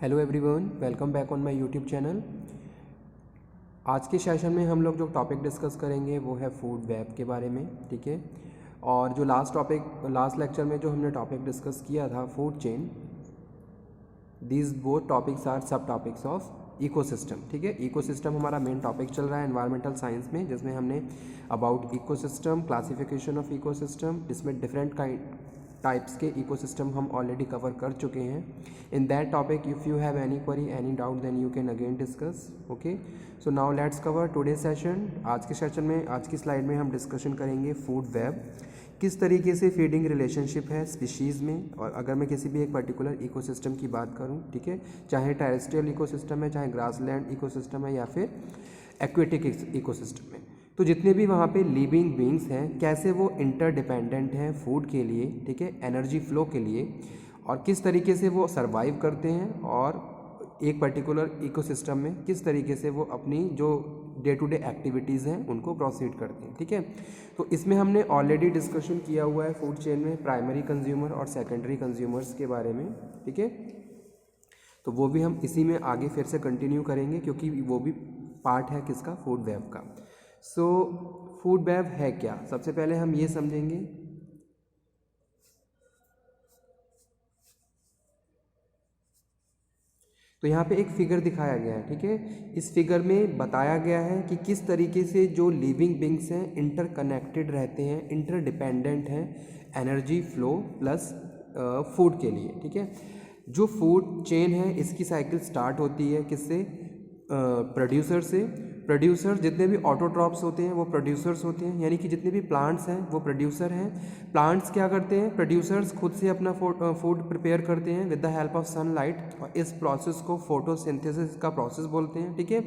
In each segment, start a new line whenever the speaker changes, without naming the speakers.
Hello everyone, welcome back on my YouTube channel. आज के session में हम लोग जो टॉपिक डिस्कस करेंगे वो है फूड वेब के बारे में, ठीक है। और जो लास्ट लेक्चर में जो हमने टॉपिक डिस्कस किया था food chain, these both topics are sub topics of ecosystem, ठीक है। इकोसिस्टम हमारा मेन टॉपिक चल रहा है एनवायरमेंटल साइंस में, जिसमें हमने about ecosystem, classification of ecosystem, इसमें डिफरेंट टाइप्स के इकोसिस्टम हम ऑलरेडी कवर कर चुके हैं। In that topic if you have any query, any doubt, then you can again discuss. Okay, so now let's cover today session. आज के session में, आज की स्लाइड में हम डिस्कशन करेंगे फूड वेब, किस तरीके से फीडिंग रिलेशनशिप है स्पीशीज़ में। और अगर मैं किसी भी एक पर्टिकुलर इकोसिस्टम की बात करूं, ठीक है, चाहे टेरेस्ट्रियल इकोसिस्टम है, चाहे ग्रासलैंड इकोसिस्टम है, या फिर एक्वेटिक इकोसिस्टम है, तो जितने भी वहाँ पे लिविंग बींग्स हैं कैसे वो इंटरडिपेंडेंट हैं फूड के लिए, ठीक है, एनर्जी फ्लो के लिए, और किस तरीके से वो सरवाइव करते हैं, और एक पर्टिकुलर इकोसिस्टम में किस तरीके से वो अपनी जो डे टू डे एक्टिविटीज़ हैं उनको प्रोसीड करते हैं, ठीक है। तो इसमें हमने ऑलरेडी डिस्कशन किया हुआ है फूड चेन में प्राइमरी कंज्यूमर और सेकेंडरी कंज्यूमर्स के बारे में, ठीक है। तो वो भी हम इसी में आगे फिर से कंटिन्यू करेंगे, क्योंकि वो भी पार्ट है किसका, फूड वेब का। सो फूड वेब है क्या, सबसे पहले हम ये समझेंगे। तो यहाँ पे एक फिगर दिखाया गया है, ठीक है। इस फिगर में बताया गया है कि किस तरीके से जो लिविंग बींग्स हैं इंटरकनेक्टेड रहते हैं, इंटरडिपेंडेंट हैं एनर्जी फ्लो प्लस फूड के लिए, ठीक है। जो फूड चेन है इसकी साइकिल स्टार्ट होती है किससे, प्रोड्यूसर से। प्रोड्यूसर, जितने भी ऑटोट्रॉप्स होते हैं वो प्रोड्यूसर्स होते हैं, यानी कि जितने भी प्लांट्स हैं वो प्रोड्यूसर हैं। प्लांट्स क्या करते हैं, प्रोड्यूसर्स खुद से अपना फूड प्रिपेयर करते हैं with the help of sunlight, और इस प्रोसेस को फोटोसिंथेसिस का प्रोसेस बोलते हैं, ठीक है।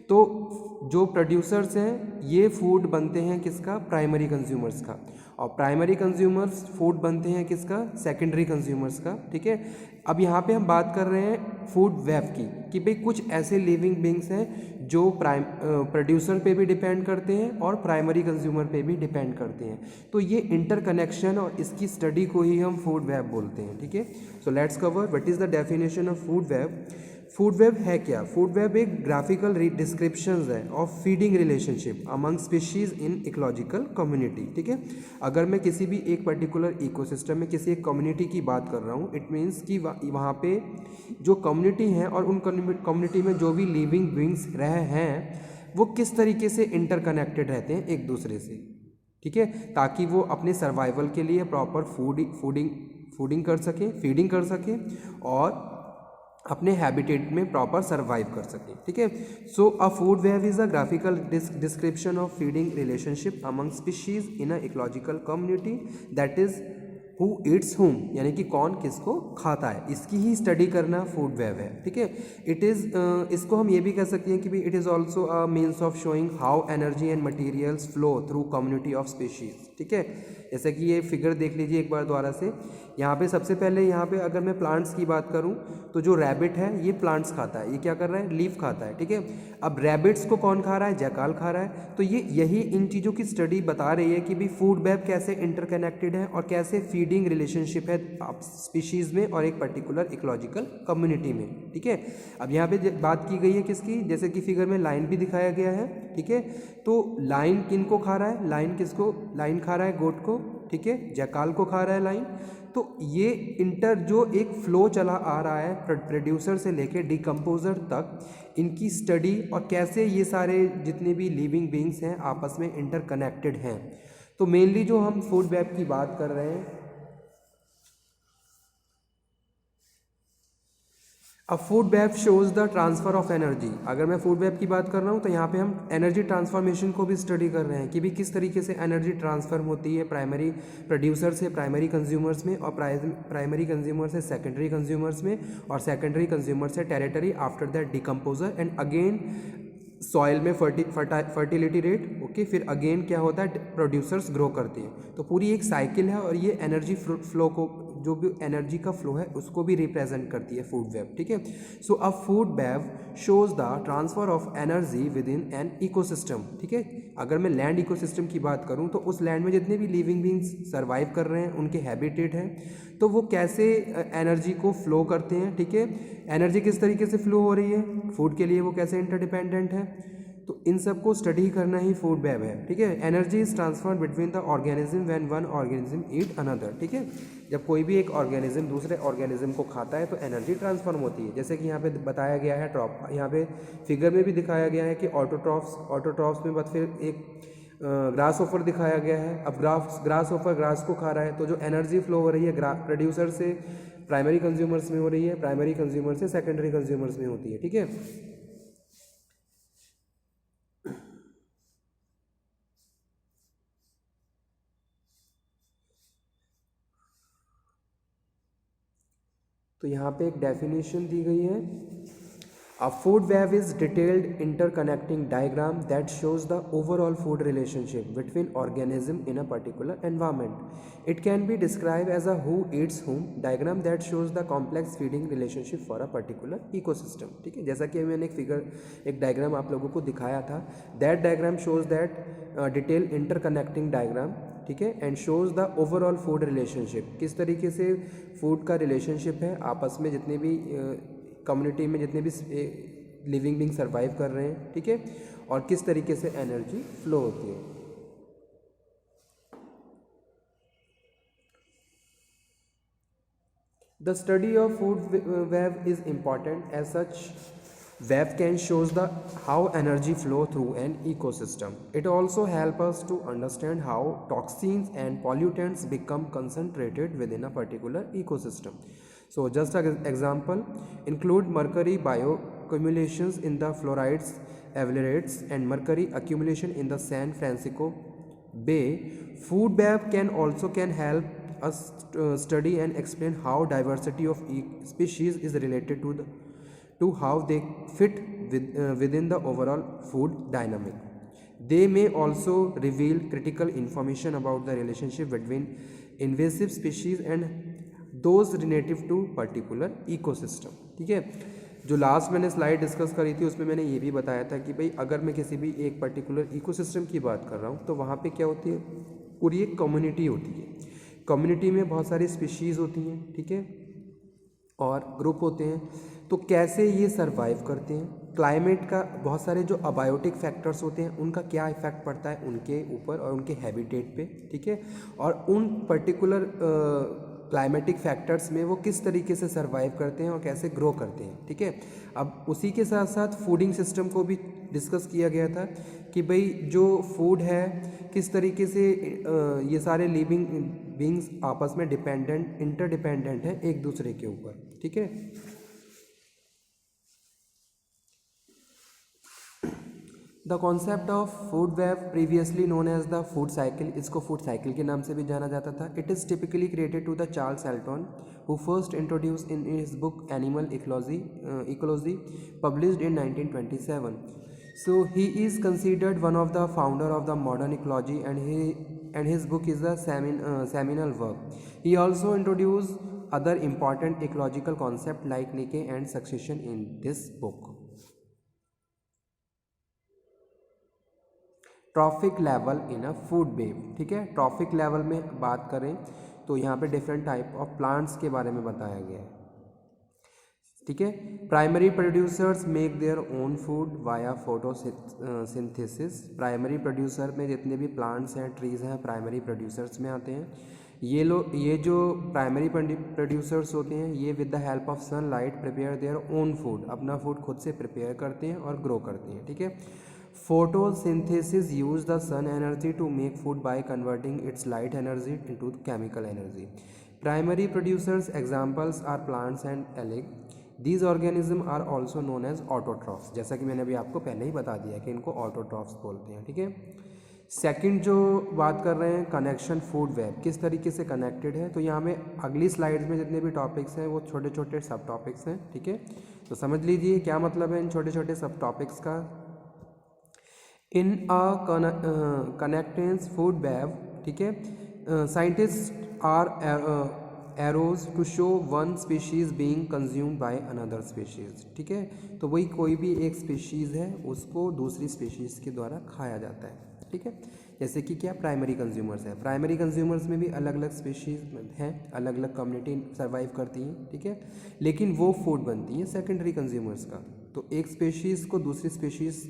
तो जो प्रोड्यूसर्स हैं ये फूड बनते हैं किसका, प्राइमरी कंज्यूमर्स का, और प्राइमरी कंज्यूमर्स फूड बनते हैं किसका, सेकेंडरी कंज्यूमर्स का, ठीक है। अब यहाँ पे हम बात कर रहे हैं फूड वेब की, कि भाई कुछ ऐसे लिविंग बींग्स हैं जो प्रोड्यूसर पे भी डिपेंड करते हैं और प्राइमरी कंज्यूमर पे भी डिपेंड करते हैं। तो ये इंटरकनेक्शन और इसकी स्टडी को ही हम फूड वेब बोलते हैं, ठीक है। So let's cover what is the definition of food web. Food web है क्या, फूड वेब एक ग्राफिकल डिस्क्रिप्शन है of feeding relationship among species in ecological community, ठीक है। अगर मैं किसी भी एक पर्टिकुलर इकोसिस्टम में किसी एक कम्युनिटी की बात कर रहा हूँ, इट मीन्स कि वहाँ पे जो कम्युनिटी है और उन कम्युनिटी में जो भी लिविंग बींग्स रहे हैं वो किस तरीके से इंटरकनेक्टेड रहते हैं एक दूसरे से, ठीक है, ताकि वो अपने सर्वाइवल के लिए प्रॉपर फीडिंग कर सकें और अपने हैबिटेट में प्रॉपर सर्वाइव कर सकें, ठीक है। So a food web is a graphical description of feeding relationship among species in a ecological community that is who eats whom, यानी कि कौन किसको खाता है, इसकी ही स्टडी करना फूड वेब है, ठीक है। इट इज़ इसको हम ये भी कह सकते हैं कि भी it is also a means of showing how energy and materials flow through community of species, ठीक है। जैसे कि ये फिगर देख लीजिए एक बार दोबारा से। यहाँ पे सबसे पहले यहाँ पे अगर मैं प्लांट्स की बात करूँ तो जो रैबिट है ये प्लांट्स खाता है, ये क्या कर रहा है, लीफ खाता है, ठीक है। अब रैबिट्स को कौन खा रहा है, जैकाल खा रहा है। तो ये यही इन चीज़ों की स्टडी बता रही है कि भी फूड वेब कैसे इंटरकनेक्टेड है और कैसे फीडिंग रिलेशनशिप है स्पीशीज़ में और एक पर्टिकुलर इकोलॉजिकल कम्युनिटी में, ठीक है। अब यहाँ पे बात की गई है किसकी, जैसे कि फिगर में लाइन भी दिखाया गया है, ठीक है। तो लाइन किन को खा रहा है, लाइन खा रहा है गोट को, ठीक है, जैकाल को खा रहा है लाइन। तो ये जो एक फ्लो चला आ रहा है प्रोड्यूसर से लेके डिकम्पोजर तक, इनकी स्टडी और कैसे ये सारे जितने भी लिविंग बींग्स हैं आपस में इंटरकनेक्टेड हैं। तो मेनली जो हम फूड वेब की बात कर रहे हैं, अब food web shows the transfer of energy. अगर मैं फूड वेब की बात कर रहा हूँ तो यहाँ पे हम एनर्जी ट्रांसफॉर्मेशन को भी स्टडी कर रहे हैं कि भी किस तरीके से एनर्जी ट्रांसफ़र होती है प्राइमरी प्रोड्यूसर से प्राइमरी कंज्यूमर्स में, और प्राइमरी कंज्यूमर से सेकेंडरी कंज्यूमर्स में, और सेकेंडरी कंज्यूमर से territory after that decomposer and again soil में फर्टिलिटी रेट, ओके, फिर अगेन क्या होता है, प्रोड्यूसर्स ग्रो करते हैं। तो पूरी एक साइकिल है और ये एनर्जी फ्लो को जो भी एनर्जी का फ्लो है उसको भी रिप्रेजेंट करती है फूड वेब, ठीक है। So a food web shows the transfer of energy within an ecosystem, ठीक है। अगर मैं लैंड इकोसिस्टम की बात करूं तो उस लैंड में जितने भी लिविंग बींग्स सर्वाइव कर रहे हैं, उनके हैबिटेट हैं, तो वो कैसे एनर्जी को फ्लो करते हैं, ठीक है। एनर्जी किस तरीके से फ्लो हो रही है फूड के लिए, वो कैसे इंटरडिपेंडेंट है, तो इन सब को स्टडी करना ही फूड वेब है, ठीक है। Energy is transfer between the organism when one organism eat another, ठीक है। जब कोई भी एक ऑर्गेनिज्म दूसरे ऑर्गेनिज्म को खाता है तो एनर्जी ट्रांसफॉर्म होती है, जैसे कि यहाँ पे बताया गया है यहाँ पे फिगर में भी दिखाया गया है कि ऑटोट्रॉफ्स में बस फिर एक ग्रास ओफर दिखाया गया है। अब ग्रास ओफर ग्रास को खा रहा है, तो जो एनर्जी फ्लो हो रही है प्रोड्यूसर से प्राइमरी कंज्यूमर्स में हो रही है, प्राइमरी कंज्यूमर से सेकेंडरी कंज्यूमर्स में होती है, ठीक है। तो यहाँ पे एक डेफिनेशन दी गई है, a food web is detailed interconnecting diagram that shows the overall food relationship between organism in a particular environment. It can be describe as a who eats whom diagram that shows the complex feeding relationship for a particular ecosystem, ठीक है। जैसा कि मैंने एक diagram आप लोगों को दिखाया था, that diagram shows that detail interconnecting diagram, ठीक है, and shows the overall food relationship, किस तरीके से फूड का रिलेशनशिप है आपस में, जितने भी कम्युनिटी में जितने भी लिविंग बींग सर्वाइव कर रहे हैं, ठीक है, और किस तरीके से एनर्जी फ्लो होती है। The study of food web is important as such web can shows the how energy flow through an ecosystem. It also help us to understand how toxins and pollutants become concentrated within a particular ecosystem. So just an example include mercury bioaccumulations in the fluorides, evaporates and mercury accumulation in the San Francisco Bay. Food web can help us study and explain how diversity of species is related to how they fit within the overall food dynamic. They may also reveal critical information about the relationship between invasive species and those relative to particular ecosystem, ठीक है। जो last मैंने slide discuss करी थी उसमें मैंने ये भी बताया था कि भाई अगर मैं किसी भी एक पर्टिकुलर इकोसिस्टम की बात कर रहा हूँ तो वहाँ पे क्या होती है, पूरी एक कम्युनिटी होती है। कम्युनिटी में बहुत सारी स्पीशीज़ होती हैं, ठीक है, और ग्रुप होते हैं, तो कैसे ये सरवाइव करते हैं। क्लाइमेट का बहुत सारे जो अबायोटिक फैक्टर्स होते हैं उनका क्या इफेक्ट पड़ता है उनके ऊपर और उनके हैबिटेट पे, ठीक है, और उन पर्टिकुलर क्लाइमेटिक फैक्टर्स में वो किस तरीके से सरवाइव करते हैं और कैसे ग्रो करते हैं, ठीक है। अब उसी के साथ साथ फूडिंग सिस्टम को भी डिस्कस किया गया था कि भाई जो फूड है किस तरीके से ये सारे लिविंग बींग्स आपस में इंटरडिपेंडेंट है एक दूसरे के ऊपर, ठीक है। The concept of food web previously known as the food cycle, इसको फूड साइकिल के नाम से भी जाना जाता था। It is typically created to the Charles Elton who first introduce in his book Animal Ecology published in 1927. So he is considered one of the founder of the modern ecology and his book is a seminal work. He also introduced other important ecological concepts like decay and succession in this book. Trophic level in a food web, ठीक है। Trophic level में बात करें तो यहाँ पे different type of plants के बारे में बताया गया है, ठीक है। Primary producers make their own food via photosynthesis. Primary producer में जितने भी प्लांट्स हैं, ट्रीज हैं, प्राइमरी प्रोड्यूसर्स में आते हैं। ये जो प्राइमरी प्रोड्यूसर्स होते हैं ये with the help of sunlight prepare their own food, अपना फूड खुद से प्रिपेयर करते हैं और ग्रो करते हैं, ठीक है। Photosynthesis use the sun energy to make food by converting its light energy into chemical energy. Primary producers examples are plants and algae. These organism are also known as autotrophs, जैसा कि मैंने अभी आपको पहले ही बता दिया कि इनको ऑटोट्रॉफ्स बोलते हैं, ठीक है। सेकंड जो बात कर रहे हैं कनेक्शन फूड वेब किस तरीके से कनेक्टेड है, तो यहाँ में अगली स्लाइड्स में जितने भी टॉपिक्स हैं वो छोटे छोटे सब टॉपिक्स हैं, ठीक है। तो समझ लीजिए क्या मतलब है इन छोटे छोटे सब टॉपिक्स का। इन अ कनेक्टेंस फूड वेब, ठीक है, scientist are arrows to show one species being consumed by another species, ठीक है। तो वही कोई भी एक स्पीशीज़ है उसको दूसरी स्पीशीज़ के द्वारा खाया जाता है, ठीक है। जैसे कि क्या प्राइमरी कंज्यूमर्स है, प्राइमरी कंज्यूमर्स में भी अलग अलग स्पीशीज़ हैं, अलग अलग कम्युनिटी सर्वाइव करती हैं, ठीक है, लेकिन वो फूड बनती है सेकेंडरी कंज्यूमर्स का। तो एक स्पीशीज़ को दूसरी स्पीशीज़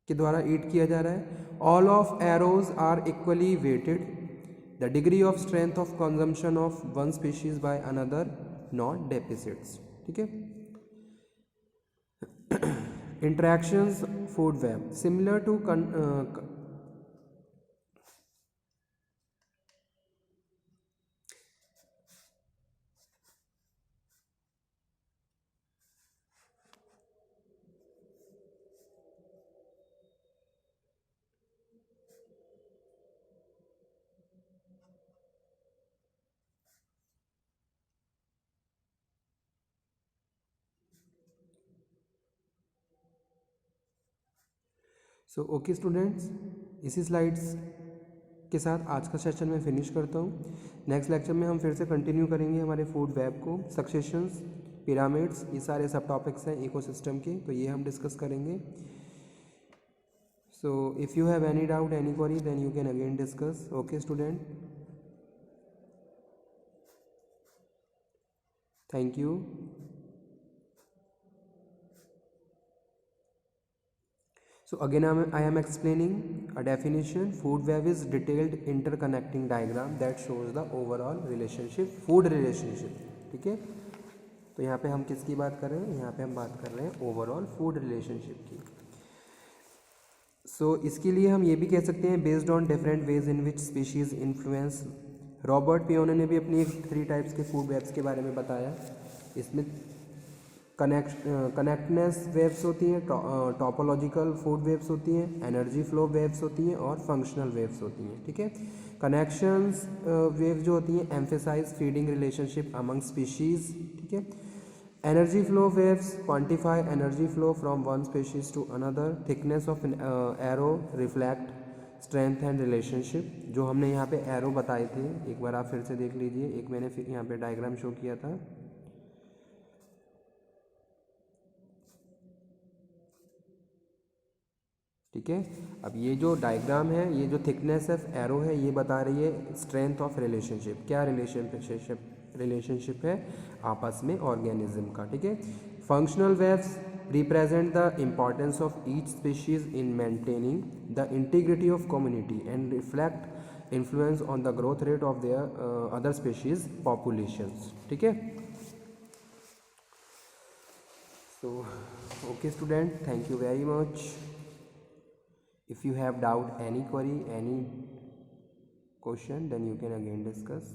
के द्वारा ईट किया जा रहा है। All of arrows are equally weighted, the degree of strength of consumption of one species by another not deficits, ठीक है। Interactions food web similar to so okay students, इसी स्लाइड्स के साथ आज का सेशन मैं फिनिश करता हूँ। नेक्स्ट लेक्चर में हम फिर से कंटिन्यू करेंगे हमारे फूड वेब को, सक्सेशंस, पिरामिड्स, ये सारे सब टॉपिक्स हैं इकोसिस्टम के, तो ये हम डिस्कस करेंगे। So if you have any doubt, any query, then you can again discuss. Okay student, thank you. So again I am explaining a definition. Food web is detailed interconnecting diagram that shows the overall relationship, food relationship, ठीक है। तो यहाँ पे हम किसकी बात कर रहे हैं, यहाँ पे हम बात कर रहे हैं ओवरऑल फूड रिलेशनशिप की। सो इसके लिए हम ये भी कह सकते हैं based on different ways in which species influence. Robert Paine ने भी अपनी 3 टाइप्स के फूड वेब्स के बारे में बताया। इसमें कनेक्टनेस वेव्स होती हैं, टॉपोलॉजिकल फूड वेव्स होती हैं, एनर्जी फ्लो वेव्स होती हैं और फंक्शनल वेव्स होती हैं, ठीक है। कनेक्शंस वेव जो होती हैं emphasize feeding relationship among species, ठीक है। Energy flow webs quantify energy flow from one species to another. Thickness of arrow reflect strength and relationship. जो हमने यहाँ पे एरो बताए थे, एक बार आप फिर से देख लीजिए, एक मैंने फिर यहाँ पे डायग्राम शो किया था, ठीक है। अब ये जो डायग्राम है, ये जो थिकनेस ऑफ एरो है, ये बता रही है स्ट्रेंथ ऑफ रिलेशनशिप। क्या रिलेशनशिप है आपस में ऑर्गेनिज्म का, ठीक है। Functional waves represent the importance of each species in maintaining the integrity of community and reflect influence on the growth rate of their other species populations, ठीक है। So okay student, thank you very much. If you have doubt, any query, any question, then you can again discuss.